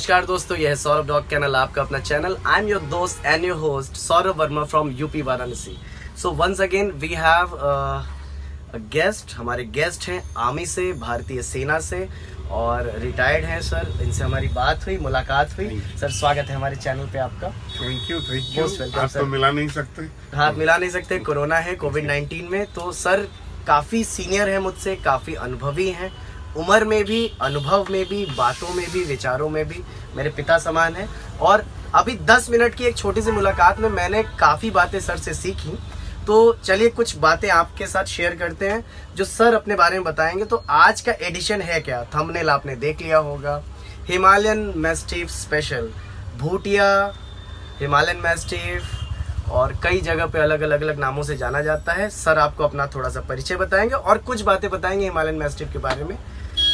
नमस्कार दोस्तों, यह है सौरभ डॉग कैनल, आपका अपना चैनल। आई एम योर दोस्त and your host Saurabh Verma from UP Varanasi. So once again we have guest. हमारे गेस्ट हैं आर्मी से, भारतीय सेना से और रिटायर्ड हैं सर। इनसे हमारी बात हुई, मुलाकात हुई। सर स्वागत है हमारे चैनल पे आपका। थैंक यू वेलकम आप तो मिला नहीं सकते, हाथ मिला नहीं सकते, कोरोना है, कोविड-19 में। तो सर काफ़ी सीनियर है मुझसे, काफ़ी अनुभवी हैं, उम्र में भी, अनुभव में भी, बातों में भी, विचारों में भी मेरे पिता समान है। और अभी 10 मिनट की एक छोटी सी मुलाकात में मैंने काफ़ी बातें सर से सीखी। तो चलिए कुछ बातें आपके साथ शेयर करते हैं जो सर अपने बारे में बताएंगे। तो आज का एडिशन है क्या, थंबनेल आपने देख लिया होगा, Himalayan mastiff special. Bhutia, Himalayan mastiff और कई जगह पे अलग अलग नामों से जाना जाता है। सर आपको अपना थोड़ा सा परिचय बताएंगे और कुछ बातें बताएंगे हिमालयन मैस्टिफ के बारे में।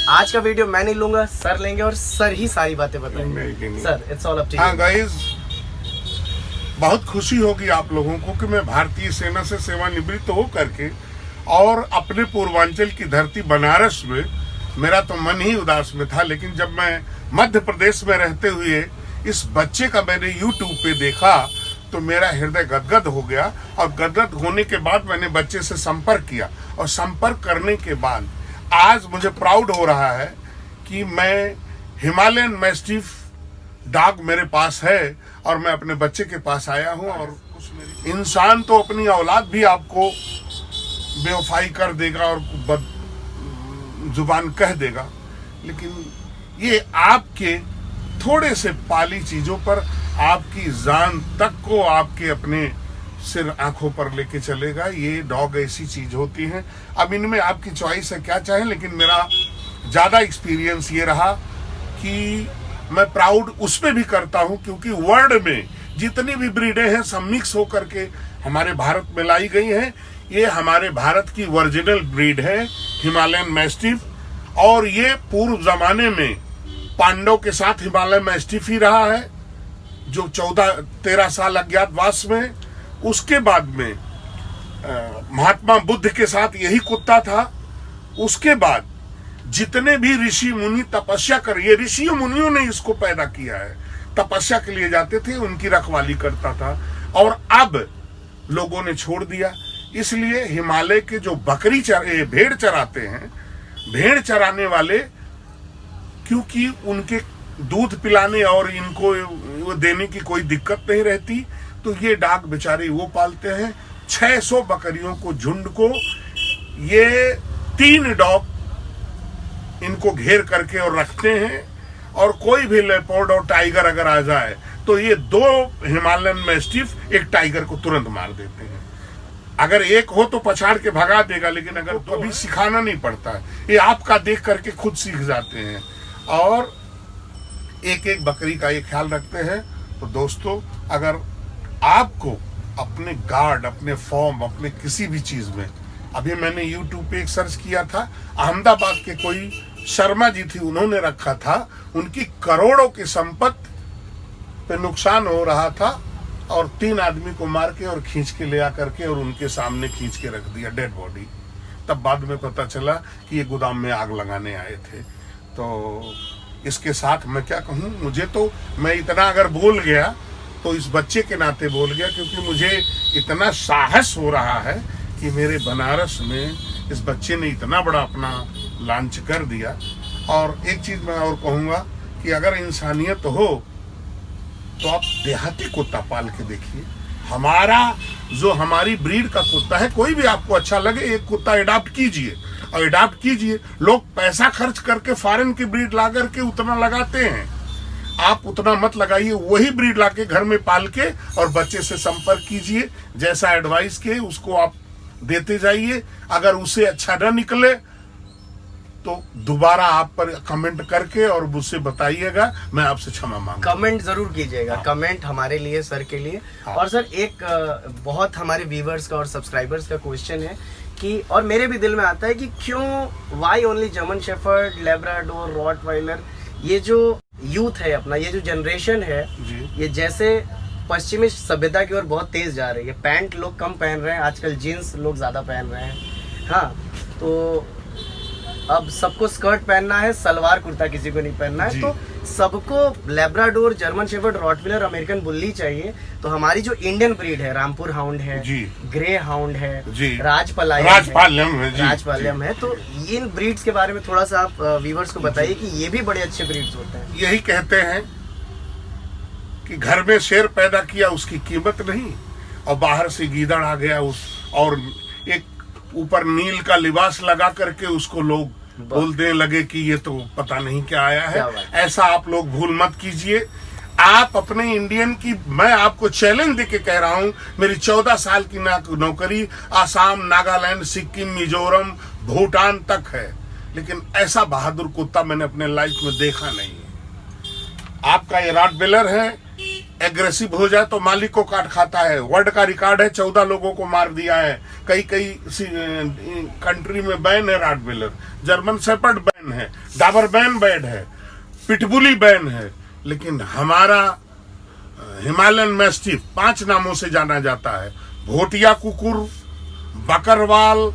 आज का वीडियो मैं नहीं लूंगा, सर लेंगे और सर ही सारी बातें बताएंगे। Sir it's all up to you. हाँ गाइस, बहुत खुशी होगी आप लोगों को कि मैं भारतीय सेना से सेवानिवृत्त हो करके और अपने पूर्वांचल की धरती बनारस में, मेरा तो मन ही उदास में था, लेकिन जब मैं मध्य प्रदेश में रहते हुए इस बच्चे का मैंने यूट्यूब पे देखा तो मेरा हृदय गदगद हो गया। और गदगद होने के बाद मैंने बच्चे से संपर्क किया और संपर्क करने के बाद आज मुझे प्राउड हो रहा है कि मैं हिमालयन मैस्टिफ डॉग मेरे पास है और मैं अपने बच्चे के पास आया हूं। और इंसान तो अपनी औलाद भी आपको बेवफाई कर देगा और जुबान कह देगा, लेकिन ये आपके थोड़े से पाली चीजों पर आपकी जान तक को आपके अपने सिर आंखों पर लेके चलेगा। ये डॉग ऐसी चीज होती है। अब इनमें आपकी चॉइस है, क्या चाहे, लेकिन मेरा ज्यादा एक्सपीरियंस ये रहा कि मैं प्राउड उस पे भी करता हूं क्योंकि वर्ल्ड में जितनी भी ब्रीडें हैं सब मिक्स होकर के हमारे भारत में लाई गई हैं। ये हमारे भारत की ओरिजिनल ब्रीड है हिमालयन मैस्टिफ। और ये पूर्व जमाने में पांडव के साथ हिमालयन मैस्टिफ ही रहा है, जो 14-13 साल अज्ञातवास में। उसके बाद में महात्मा बुद्ध के साथ यही कुत्ता था। उसके बाद जितने भी ऋषि मुनि तपस्या कर, ये ऋषि मुनियों ने इसको पैदा किया है, तपस्या के लिए जाते थे, उनकी रखवाली करता था। और अब लोगों ने छोड़ दिया, इसलिए हिमालय के जो भेड़ चराते हैं, भेड़ चराने वाले, क्योंकि उनके दूध पिलाने और इनको देने की कोई दिक्कत नहीं रहती, तो ये डॉग बेचारे वो पालते हैं। 600 बकरियों को, झुंड को, ये 3 डॉग इनको घेर करके और रखते हैं। और कोई भी लेपर्ड और टाइगर अगर आ जाए तो ये 2 हिमालयन मैस्टिफ एक टाइगर को तुरंत मार देते हैं। अगर एक हो तो पछाड़ के भगा देगा, लेकिन अगर तो भी सिखाना नहीं पड़ता है, ये आपका देख करके खुद सीख जाते हैं और एक एक बकरी का ये ख्याल रखते हैं। तो दोस्तों, अगर आपको अपने गार्ड, अपने फॉर्म, अपने किसी भी चीज में, अभी मैंने यूट्यूब पे एक सर्च किया था, अहमदाबाद के कोई शर्मा जी थी, उन्होंने रखा था, उनकी करोड़ों की संपत्ति पे नुकसान हो रहा था और 3 आदमी को मार के और खींच के ले आकर के और उनके सामने खींच के रख दिया, डेड बॉडी। तब बाद में पता चला कि ये गोदाम में आग लगाने आए थे। तो इसके साथ मैं क्या कहूँ, मुझे तो, मैं इतना अगर बोल गया तो इस बच्चे के नाते बोल गया, क्योंकि मुझे इतना साहस हो रहा है कि मेरे बनारस में इस बच्चे ने इतना बड़ा अपना लॉन्च कर दिया। और एक चीज मैं और कहूँगा कि अगर इंसानियत हो तो आप देहाती कुत्ता पाल के देखिए। हमारी ब्रीड का कुत्ता है, कोई भी आपको अच्छा लगे, एक कुत्ता अडॉप्ट कीजिए और अडॉप्ट कीजिए। लोग पैसा खर्च करके फॉरेन की ब्रीड ला करके उतना लगाते हैं, आप उतना मत लगाइए। वही ब्रीड लाके घर में पाल के और बच्चे से संपर्क कीजिए, जैसा एडवाइस के उसको आप देते जाइए। अगर उसे अच्छा न निकले तो दोबारा आप पर कमेंट करके और मुझसे बताइएगा, मैं आपसे क्षमा मांगूंगा। कमेंट जरूर कीजिएगा। हाँ। कमेंट हमारे लिए, सर के लिए। हाँ। और सर एक बहुत हमारे व्यूवर्स का और सब्सक्राइबर्स का क्वेश्चन है कि, और मेरे भी दिल में आता है कि क्यों, why only German shepherd, Labrador, Rottweiler, ये जो यूथ है अपना, ये जो जनरेशन है, ये जैसे पश्चिमी सभ्यता की ओर बहुत तेज जा रही है। पैंट लोग कम पहन रहे हैं आजकल, जीन्स लोग ज्यादा पहन रहे हैं। हाँ, तो अब सबको स्कर्ट पहनना है, सलवार कुर्ता किसी को नहीं पहनना है। तो सबको Labrador, German shepherd, Rottweiler, American bully चाहिए, तो हमारी जो इंडियन ब्रीड है, रामपुर हाउंड है जी, ग्रे हाउंड है जी, राजपालयम जी, राजपालयम है। तो इन ब्रीड्स के बारे में थोड़ा सा आप व्यूवर्स को बताइए कि ये भी बड़े अच्छे ब्रीड्स होते हैं। यही कहते हैं कि घर में शेर पैदा किया उसकी कीमत नहीं, और बाहर से गीदड़ आ गया उस, और एक ऊपर नील का लिबास लगा करके उसको लोग बोलने लगे कि ये तो पता नहीं क्या आया है। ऐसा आप लोग भूल मत कीजिए। आप अपने इंडियन की, मैं आपको चैलेंज देके कह रहा हूं, मेरी 14 साल की नौकरी आसाम, नागालैंड, सिक्किम, मिजोरम, भूटान तक है, लेकिन ऐसा बहादुर कुत्ता मैंने अपने लाइफ में देखा नहीं है। आपका ये रॉटविलर है, एग्रेसिव हो जाए तो मालिक को काट खाता है। वर्ल्ड का रिकॉर्ड है, 14 लोगों को मार दिया है। कई कंट्री में बैन है रॉटविलर। जर्मन शेफर्ड बैन है, डाबरमैन बैन है, पिटबुली बैन है, लेकिन हमारा हिमालयन मैस्टिफ 5 नामों से जाना जाता है। भोटिया कुकुर, बकरवाल,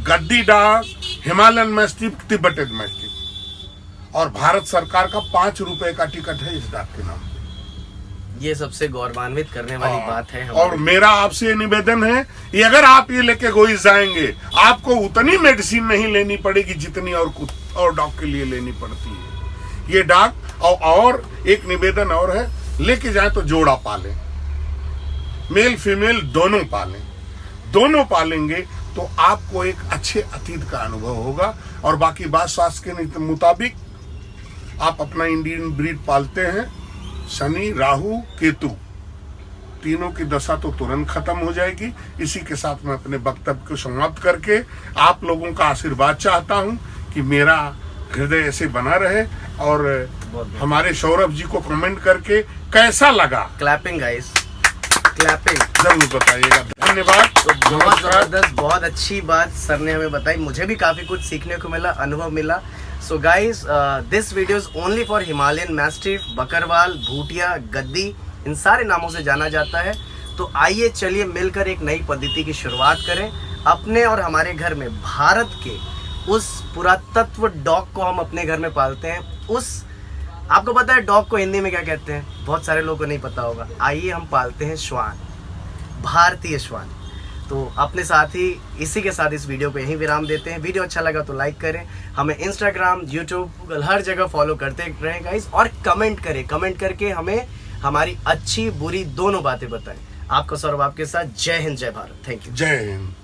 गद्दी dog, Himalayan mastiff, Tibetan mastiff, और भारत सरकार का 5 रुपए का टिकट है इस डॉग के नाम। ये सबसे गौरवान्वित करने वाली बात है। और मेरा आपसे निवेदन है, ये अगर आप ये लेके गोई जाएंगे, आपको उतनी मेडिसिन नहीं लेनी पड़ेगी जितनी और डॉग के लिए लेनी पड़ती है। ये डॉग और एक निवेदन और है, लेके जाए तो जोड़ा पालें, मेल फीमेल दोनों पालें। दोनों पालेंगे तो आपको एक अच्छे अतीत का अनुभव होगा। और बाकी बात स्वास्थ्य के मुताबिक आप अपना इंडियन ब्रीड पालते हैं, शनि, राहु, केतु, तीनों की दशा तो तुरंत खत्म हो जाएगी। इसी के साथ मैं अपने वक्तव्य को समाप्त करके आप लोगों का आशीर्वाद चाहता हूं कि मेरा हृदय ऐसे बना रहे। और हमारे सौरभ जी को कमेंट करके कैसा लगा, क्लैपिंग गाइस, क्लैपिंग जरूर बताइएगा। धन्यवाद। तो बहुत जबरदस्त, बहुत अच्छी बात सर ने हमें बताई। मुझे भी काफी कुछ सीखने को मिला, अनुभव मिला। So guys, this video is only for Himalayan Mastiff, Bakarwal, Bhutia, गद्दी, इन सारे नामों से जाना जाता है। तो आइए चलिए मिलकर एक नई पद्धति की शुरुआत करें। अपने और हमारे घर में भारत के उस पुरातत्व डॉग को हम अपने घर में पालते हैं। आपको पता है डॉग को हिंदी में क्या कहते हैं? बहुत सारे लोगों को नहीं पता होगा। आइए हम पालते हैं श्वान, भारतीय श्वान। तो अपने साथ ही इसी के साथ इस वीडियो को यहीं विराम देते हैं। वीडियो अच्छा लगा तो लाइक करें, हमें इंस्टाग्राम, यूट्यूब, गूगल हर जगह फॉलो करते रहें गाइस, और कमेंट करें। कमेंट करके हमें हमारी अच्छी बुरी दोनों बातें बताएं। आपका सौरभ आपके साथ। जय हिंद, जय भारत। Thank you. जय हिंद।